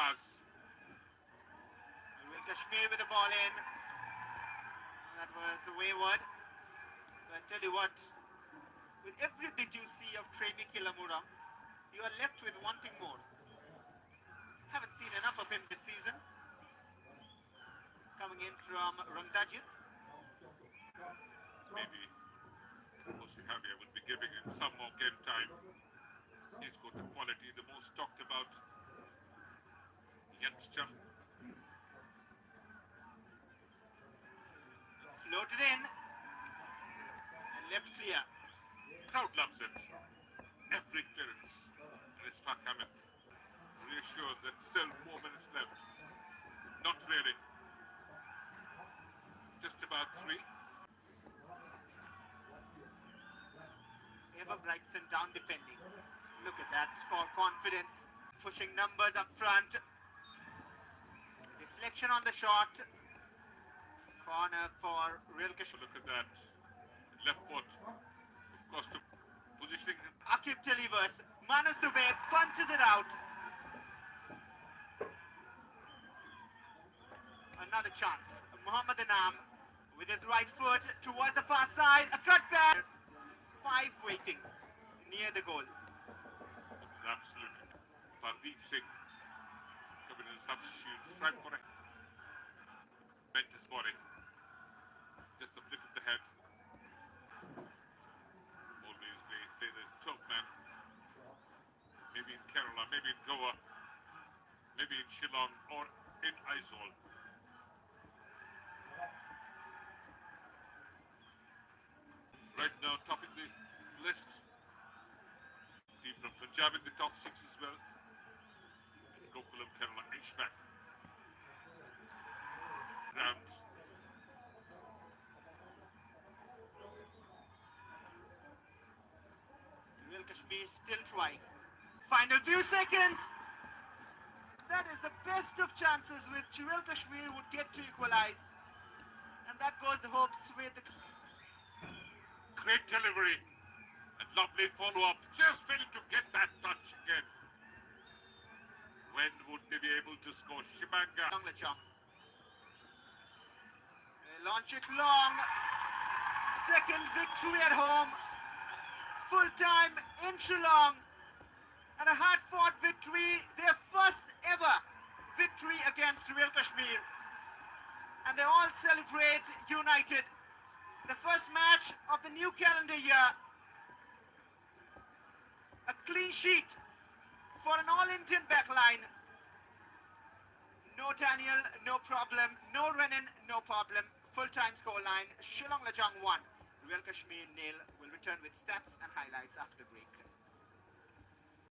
stars. Will Kashmir with the ball in. That was wayward. But I tell you what, with every bit you see of Tremi Kilamura, you are left with wanting more. Haven't seen enough of him this season. Coming in from Rangdajit. Maybe Javier will be giving him some more game time. He's got the quality, the most talked about youngster. Floated in and left clear. Crowd loves it. Every clearance. And Ishfaq Ahmed reassures that still 4 minutes left. Not really. Just about 3. Ever Brightson down defending. Look at that for confidence. Pushing numbers up front. Deflection on the shot. Corner for Real Kashmir. Look at that. Left foot. Of course, to positioning. Akib delivers. Manus Dubey punches it out. Another chance. Muhammad Anam with his right foot towards the far side. A cutback. 5 waiting near the goal. Absolutely. Pardeep Singh is coming in a substitute. Strike for it. Bent his body. Just a flick of the head. Always play this 12 man. Maybe in Kerala, maybe in Goa, maybe in Shillong or in Aizawl. Right now, topping the list. Team from Punjab in the top 6 as well. And Gokulam, Kerala, H-back. Ground. Real Kashmir still trying. Final few seconds. That is the best of chances which Real Kashmir would get to equalize. And that goes the hopes with the... Great delivery and lovely follow-up. Just failing to get that touch again. When would they be able to score? Shimanga. Shillong Lajong. They launch it long. Second victory at home. Full time in Shillong. And a hard-fought victory. Their first ever victory against Real Kashmir. And they all celebrate united. The first match of the new calendar year. A clean sheet for an all-Indian backline. No Daniel, no problem. No Renan, no problem. Full-time scoreline. Shillong Lajong 1. Real Kashmir 0. We'll return with stats and highlights after the break.